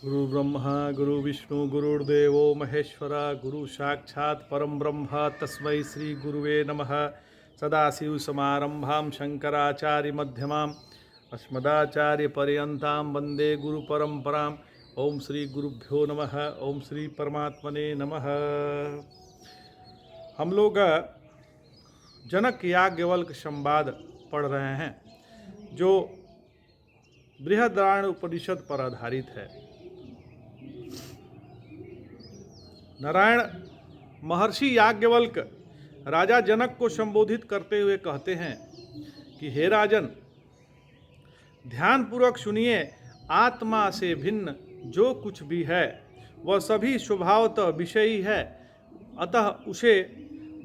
गुरु ब्रह्मा गुरु विष्णु गुरुर्देवो महेश्वर गुरु साक्षात् परम ब्रह्म तस्मै श्री गुरुवे नमः। सदाशिव समारंभां शंकराचार्य मध्यमाम् अस्मदाचार्य पर्यन्तां वंदे गुरु परंपराम्। ओम श्री गुरुभ्यो नमः। ओम श्री परमात्मने नमः। हम लोग जनक याज्ञवल्क्य संवाद पढ़ रहे हैं जो बृहदारण्यक उपनिषद पर आधारित है। नारायण महर्षि याज्ञवल्क्य राजा जनक को संबोधित करते हुए कहते हैं कि हे राजन, ध्यानपूर्वक सुनिए, आत्मा से भिन्न जो कुछ भी है वह सभी स्वभावतः विषयी है, अतः उसे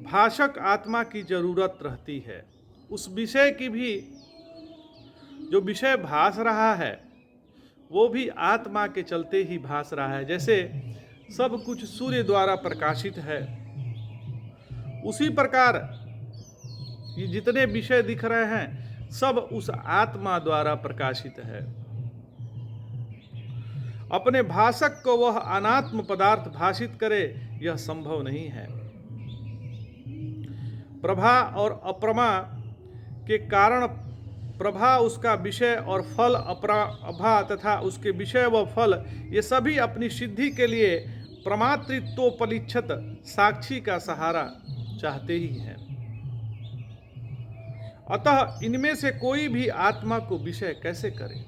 भाषक आत्मा की जरूरत रहती है। उस विषय की भी जो विषय भास रहा है वो भी आत्मा के चलते ही भास रहा है। जैसे सब कुछ सूर्य द्वारा प्रकाशित है, उसी प्रकार ये जितने विषय दिख रहे हैं सब उस आत्मा द्वारा प्रकाशित है। अपने भाषक को वह अनात्म पदार्थ भाषित करे यह संभव नहीं है। प्रभा और अप्रमा के कारण प्रभा उसका विषय और फल, अप्रभा तथा उसके विषय व फल, ये सभी अपनी सिद्धि के लिए प्रमातृत्वोपलिच्छत साक्षी का सहारा चाहते ही हैं। अतः इनमें से कोई भी आत्मा को विषय कैसे करे?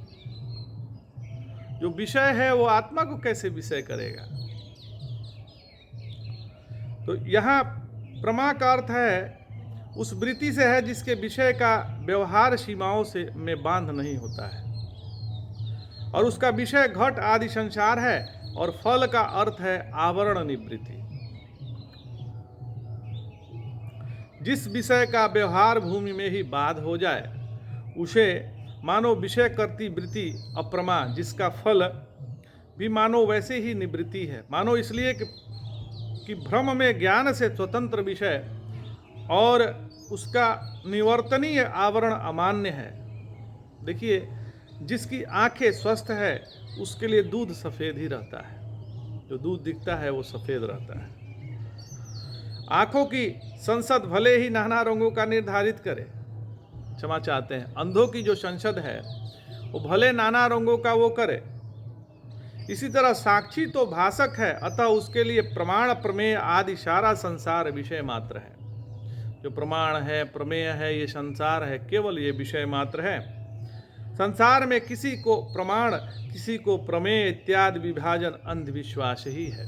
जो विषय है वो आत्मा को कैसे विषय करेगा? तो यहाँ प्रमा का अर्थ है उस वृत्ति से है जिसके विषय का व्यवहार सीमाओं से में बांध नहीं होता है, और उसका विषय घट आदि संसार है, और फल का अर्थ है आवरण निवृत्ति। जिस विषय का व्यवहार भूमि में ही बाध हो जाए उसे मानो विषय करती वृत्ति अप्रमा, जिसका फल भी मानो वैसे ही निवृत्ति है। मानो इसलिए कि भ्रम में ज्ञान से स्वतंत्र विषय और उसका निवर्तनीय आवरण अमान्य है। देखिए, जिसकी आंखें स्वस्थ है उसके लिए दूध सफ़ेद ही रहता है, जो दूध दिखता है वो सफ़ेद रहता है। आंखों की संसद भले ही नाना रंगों का निर्धारित करे, क्षमा चाहते हैं, अंधों की जो संसद है वो भले नाना रंगों का वो करे। इसी तरह साक्षी तो भाषक है, अतः उसके लिए प्रमाण प्रमेय आदि सारा संसार विषय मात्र है। जो प्रमाण है, प्रमेय है, ये संसार है, केवल ये विषय मात्र है। संसार में किसी को प्रमाण, किसी को प्रमेय इत्यादि विभाजन अंधविश्वास ही है।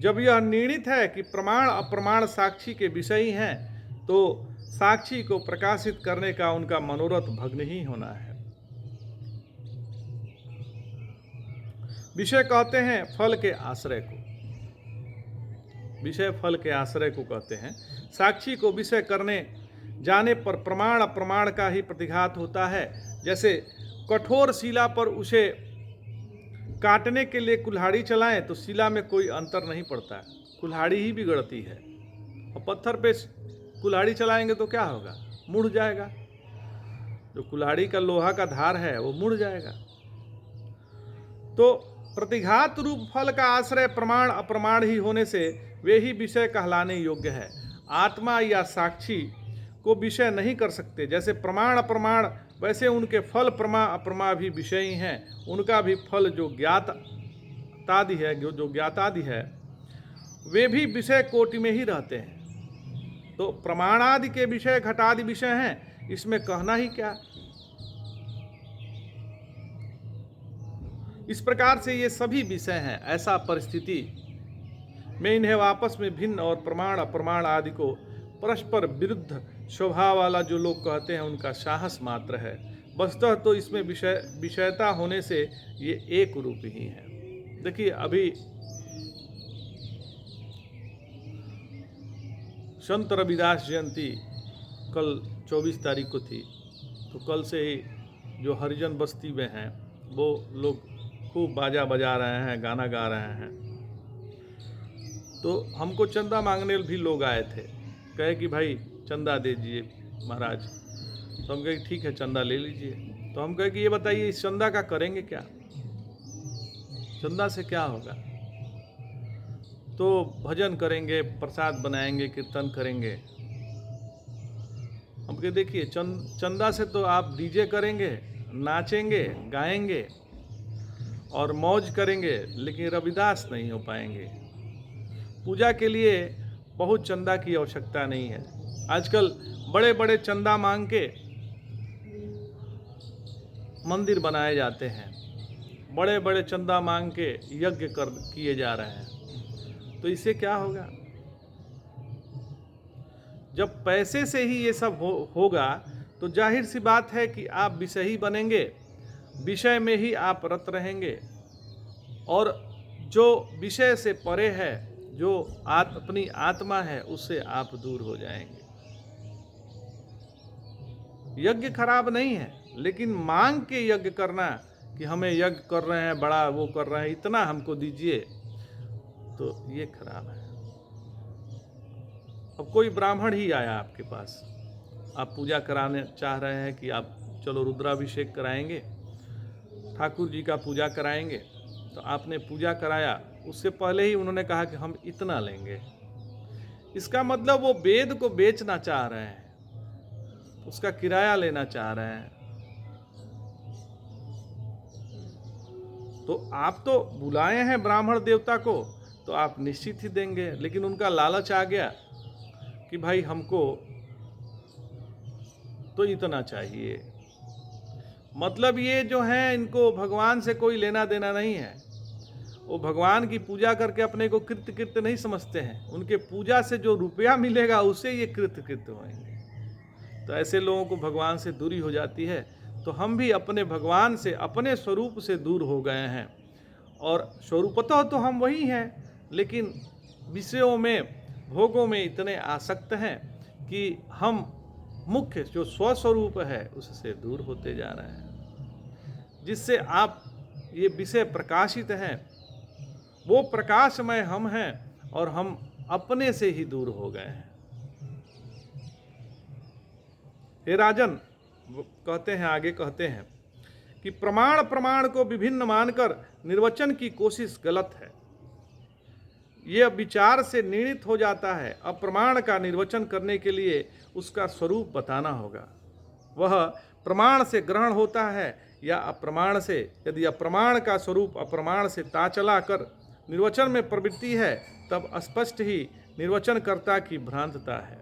जब यह निर्णित है कि प्रमाण अप्रमाण साक्षी के विषय ही हैं, तो साक्षी को प्रकाशित करने का उनका मनोरथ भग्न ही होना है। विषय कहते हैं फल के आश्रय को, विषय फल के आश्रय को कहते हैं। साक्षी को विषय करने जाने पर प्रमाण अप्रमाण का ही प्रतिघात होता है। जैसे कठोर शिला पर उसे काटने के लिए कुल्हाड़ी चलाएं तो शिला में कोई अंतर नहीं पड़ता है, कुल्हाड़ी ही बिगड़ती है। और पत्थर पे कुल्हाड़ी चलाएंगे तो क्या होगा? मुड़ जाएगा। जो कुल्हाड़ी का लोहा का धार है वो मुड़ जाएगा। तो प्रतिघात रूप फल का आश्रय प्रमाण अप्रमाण ही होने से वे ही विषय कहलाने योग्य है। आत्मा या साक्षी को विषय नहीं कर सकते। जैसे प्रमाण अप्रमाण, वैसे उनके फल प्रमा अप्रमा भी विषय ही हैं। उनका भी फल जो ज्ञातादि है, जो ज्ञातादि है, वे भी विषय कोटि में ही रहते हैं। तो प्रमाणादि के विषय घटादि विषय हैं, इसमें कहना ही क्या। इस प्रकार से ये सभी विषय हैं। ऐसा परिस्थिति में इन्हें आपस में भिन्न और प्रमाण अप्रमाण आदि को परस्पर विरुद्ध स्वभाव वाला जो लोग कहते हैं उनका साहस मात्र है। वस्तुतः तो इसमें विषयता होने से ये एक रूप ही है। देखिए, अभी संत रविदास जयंती कल 24 तारीख को थी, तो कल से ही जो हरिजन बस्ती में हैं वो लोग खूब बाजा बजा रहे हैं, गाना गा रहे हैं। तो हमको चंदा मांगने भी लोग आए थे, कहे कि भाई चंदा दे दीजिए महाराज। तो हम कहे ठीक है, चंदा ले लीजिए। तो हम कहे कि ये बताइए इस चंदा का करेंगे क्या? चंदा से क्या होगा? तो भजन करेंगे, प्रसाद बनाएंगे, कीर्तन करेंगे। अब के देखिए, चंदा से तो आप डीजे करेंगे, नाचेंगे, गाएंगे और मौज करेंगे, लेकिन रविदास नहीं हो पाएंगे। पूजा के लिए बहुत चंदा की आवश्यकता नहीं है। आजकल बड़े बड़े चंदा मांग के मंदिर बनाए जाते हैं, बड़े बड़े चंदा मांग के यज्ञ किए जा रहे हैं। तो इससे क्या होगा? जब पैसे से ही ये सब होगा तो जाहिर सी बात है कि आप विषयी बनेंगे, विषय में ही आप रत रहेंगे, और जो विषय से परे है, जो अपनी आत्मा है, उससे आप दूर हो जाएंगे। यज्ञ खराब नहीं है, लेकिन मांग के यज्ञ करना कि हमें यज्ञ कर रहे हैं, बड़ा वो कर रहे हैं, इतना हमको दीजिए, तो ये खराब है। अब कोई ब्राह्मण ही आया आपके पास, आप पूजा कराने चाह रहे हैं कि आप चलो रुद्राभिषेक कराएंगे, ठाकुर जी का पूजा कराएंगे। तो आपने पूजा कराया, उससे पहले ही उन्होंने कहा कि हम इतना लेंगे। इसका मतलब वो वेद को बेचना चाह रहे हैं, उसका किराया लेना चाह रहे हैं। तो आप तो बुलाए हैं ब्राह्मण देवता को, तो आप निश्चित ही देंगे, लेकिन उनका लालच आ गया कि भाई हमको तो इतना चाहिए। मतलब ये जो है, इनको भगवान से कोई लेना देना नहीं है। वो भगवान की पूजा करके अपने को कृत्य नहीं समझते हैं। उनके पूजा से जो रुपया मिलेगा उससे ये कृत्य होंगे। तो ऐसे लोगों को भगवान से दूरी हो जाती है। तो हम भी अपने भगवान से, अपने स्वरूप से दूर हो गए हैं। और स्वरूपतः तो हम वही हैं, लेकिन विषयों में, भोगों में इतने आसक्त हैं कि हम मुख्य जो स्वस्वरूप है उससे दूर होते जा रहे हैं। जिससे आप ये विषय प्रकाशित हैं, वो प्रकाशमय हम हैं, और हम अपने से ही दूर हो गए हैं। हे राजन, कहते हैं, आगे कहते हैं कि प्रमाण को विभिन्न मानकर निर्वचन की कोशिश गलत है। यह विचार से निर्णित हो जाता है। अप्रमाण का निर्वचन करने के लिए उसका स्वरूप बताना होगा। वह प्रमाण से ग्रहण होता है या अप्रमाण से। यदि अप्रमाण का स्वरूप अप्रमाण से ताचला कर निर्वचन में प्रवृत्ति है, तब स्पष्ट ही निर्वचनकर्ता की भ्रांतता है।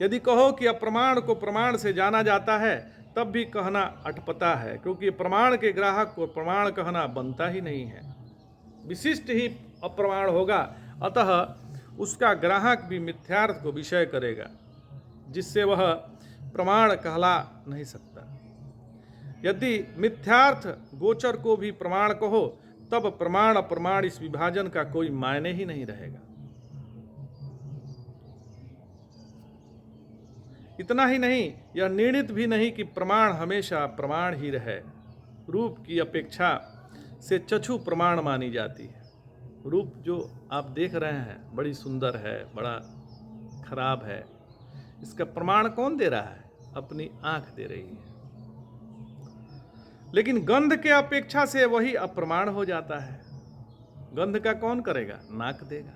यदि कहो कि अप्रमाण को प्रमाण से जाना जाता है, तब भी कहना अटपटा है, क्योंकि प्रमाण के ग्राहक को प्रमाण कहना बनता ही नहीं है। विशिष्ट ही अप्रमाण होगा, अतः उसका ग्राहक भी मिथ्यार्थ को विषय करेगा, जिससे वह प्रमाण कहला नहीं सकता। यदि मिथ्यार्थ गोचर को भी प्रमाण कहो, तब प्रमाण अप्रमाण इस विभाजन का कोई मायने ही नहीं रहेगा। इतना ही नहीं, यह निर्णित भी नहीं कि प्रमाण हमेशा प्रमाण ही रहे। रूप की अपेक्षा से चक्षु प्रमाण मानी जाती है। रूप जो आप देख रहे हैं बड़ी सुंदर है, बड़ा खराब है, इसका प्रमाण कौन दे रहा है? अपनी आंख दे रही है। लेकिन गंध के अपेक्षा से वही अप्रमाण हो जाता है। गंध का कौन करेगा? नाक देगा।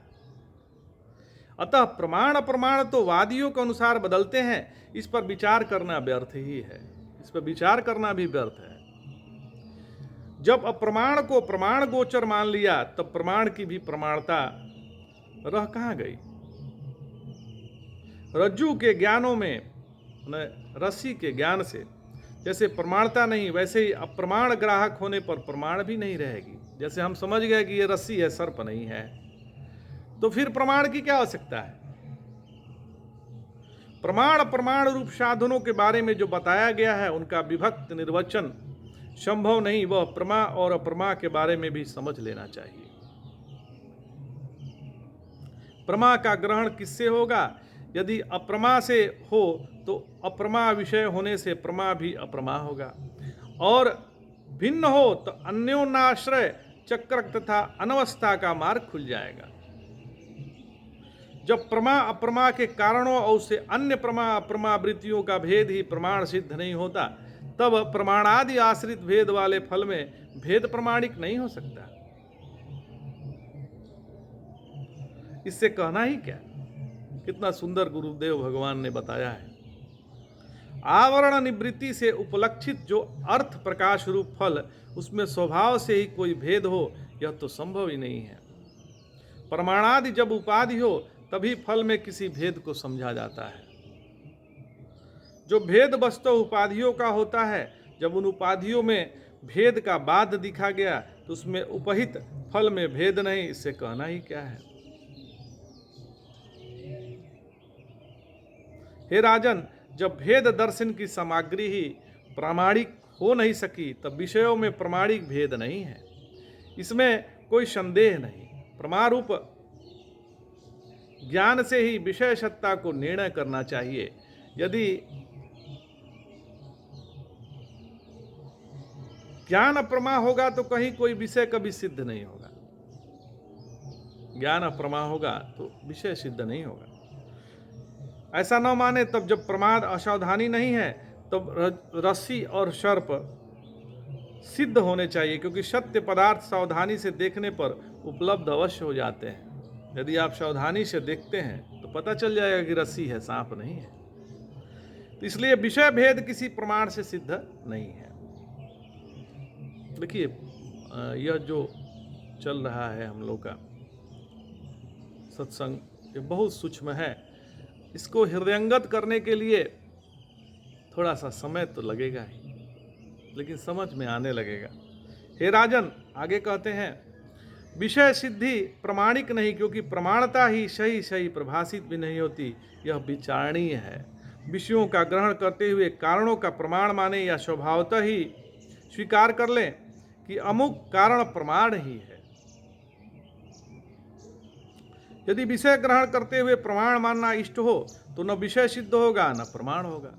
अतः प्रमाण अप्रमाण तो वादियों के अनुसार बदलते हैं। इस पर विचार करना व्यर्थ ही है। इस पर विचार करना भी व्यर्थ है। जब अप्रमाण को प्रमाण गोचर मान लिया, तब प्रमाण की भी प्रमाणता रह कहाँ गई? रज्जु के ज्ञानों में, रस्सी के ज्ञान से जैसे प्रमाणता नहीं, वैसे ही अप्रमाण ग्राहक होने पर प्रमाण भी नहीं रहेगी। जैसे हम समझ गए कि ये रस्सी है, सर्प नहीं है, तो फिर प्रमाण की क्या आवश्यकता है? प्रमाण अप्रमाण रूप साधनों के बारे में जो बताया गया है, उनका विभक्त निर्वचन संभव नहीं। वह प्रमा और अप्रमा के बारे में भी समझ लेना चाहिए। प्रमा का ग्रहण किससे होगा? यदि अप्रमा से हो तो अप्रमा विषय होने से प्रमा भी अप्रमा होगा, और भिन्न हो तो अन्योन्याश्रय चक्र तथा अनवस्था का मार्ग खुल जाएगा। जब प्रमा अप्रमा के कारणों और उससे अन्य प्रमा अप्रमा वृत्तियों का भेद ही प्रमाण सिद्ध नहीं होता, तब प्रमाणादि आश्रित भेद वाले फल में भेद प्रमाणिक नहीं हो सकता। इससे कहना ही क्या। कितना सुंदर गुरुदेव भगवान ने बताया है। आवरण निवृत्ति से उपलक्षित जो अर्थ प्रकाश रूप फल, उसमें स्वभाव से ही कोई भेद हो, यह तो संभव ही नहीं है। प्रमाणादि जब उपाधि हो तभी फल में किसी भेद को समझा जाता है। जो भेद वस्तु उपाधियों का होता है, जब उन उपाधियों में भेद का बाध दिखा गया तो उसमें उपहित फल में भेद नहीं, इससे कहना ही क्या है। हे राजन, जब भेद दर्शन की सामग्री ही प्रामाणिक हो नहीं सकी तब विषयों में प्रामाणिक भेद नहीं है, इसमें कोई संदेह नहीं। प्रमारूप ज्ञान से ही विषय सत्ता को निर्णय करना चाहिए। यदि ज्ञान अप्रमा होगा तो कहीं कोई विषय कभी सिद्ध नहीं होगा। ज्ञान अप्रमा होगा तो विषय सिद्ध नहीं होगा। ऐसा न माने, तब जब प्रमाद असावधानी नहीं है तब रस्सी और सर्प सिद्ध होने चाहिए, क्योंकि सत्य पदार्थ सावधानी से देखने पर उपलब्ध अवश्य हो जाते हैं। यदि आप सावधानी से देखते हैं तो पता चल जाएगा कि रस्सी है, सांप नहीं है। तो इसलिए विषय भेद किसी प्रमाण से सिद्ध नहीं है। देखिए, यह जो चल रहा है हम लोग का सत्संग, ये बहुत सूक्ष्म है। इसको हृदयंगत करने के लिए थोड़ा सा समय तो लगेगा ही, लेकिन समझ में आने लगेगा। हे राजन, आगे कहते हैं, विषय सिद्धि प्रमाणिक नहीं, क्योंकि प्रमाणता ही सही सही प्रभाषित भी नहीं होती, यह विचारणीय है। विषयों का ग्रहण करते हुए कारणों का प्रमाण माने या स्वभावतः ही स्वीकार कर लें कि अमुक कारण प्रमाण ही है। यदि विषय ग्रहण करते हुए प्रमाण मानना इष्ट हो तो न विषय सिद्ध होगा न प्रमाण होगा।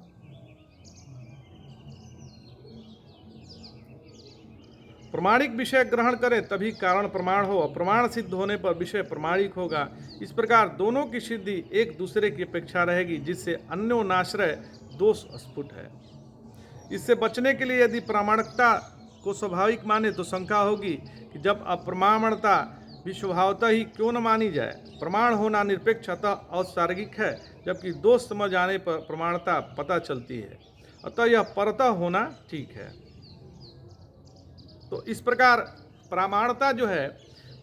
प्रमाणिक विषय ग्रहण करें तभी कारण प्रमाण हो, प्रमाण सिद्ध होने पर विषय प्रमाणिक होगा। इस प्रकार दोनों की सिद्धि एक दूसरे की अपेक्षा रहेगी, जिससे अन्योनाश्रय दोष स्फुट है। इससे बचने के लिए यदि प्रामाणिकता को स्वाभाविक माने तो शंका होगी कि जब अप्रमाणता भी स्वभावतः ही क्यों न मानी जाए। प्रमाण होना निरपेक्ष अतः औत्सार्गिक है, जबकि दोष समझ आने पर प्रमाणता पता चलती है, अतः यह परतः होना ठीक है। तो इस प्रकार प्रामाणता जो है,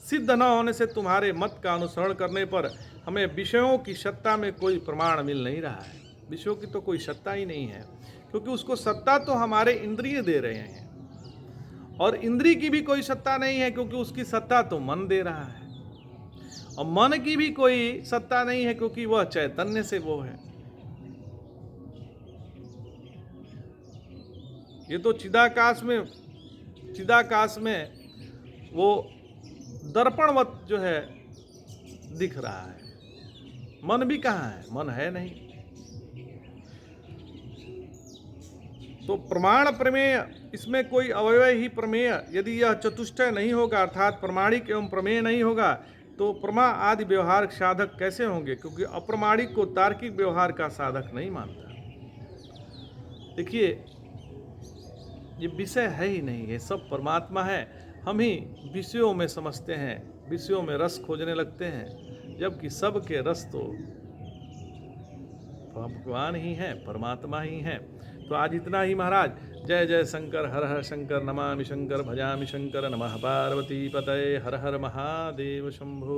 सिद्ध न होने से तुम्हारे मत का अनुसरण करने पर हमें विषयों की सत्ता में कोई प्रमाण मिल नहीं रहा है। विषयों की तो कोई सत्ता ही नहीं है, क्योंकि उसको सत्ता तो हमारे इंद्रिय दे रहे हैं, और इंद्रिय की भी कोई सत्ता नहीं है, क्योंकि उसकी सत्ता तो मन दे रहा है। और मन की भी कोई सत्ता नहीं है, क्योंकि वह चैतन्य से वो है। ये तो चिदाकाश में वो दर्पणवत जो है दिख रहा है। मन भी कहाँ है? मन है नहीं। तो प्रमाण प्रमेय, इसमें कोई अवयव ही प्रमेय यदि यह चतुष्टय नहीं होगा, अर्थात प्रमाणिक एवं प्रमेय नहीं होगा, तो प्रमा आदि व्यवहार साधक कैसे होंगे? क्योंकि अप्रमाणिक को तार्किक व्यवहार का साधक नहीं मानता। देखिए, ये विषय है ही नहीं, ये सब परमात्मा है। हम ही विषयों में समझते हैं, विषयों में रस खोजने लगते हैं, जबकि सबके रस तो भगवान ही है, परमात्मा ही है। तो आज इतना ही महाराज। जय जय शंकर, हर हर शंकर, नमामि शंकर, भजामि शंकर, नमः पार्वती पतये, हर हर महादेव शंभो।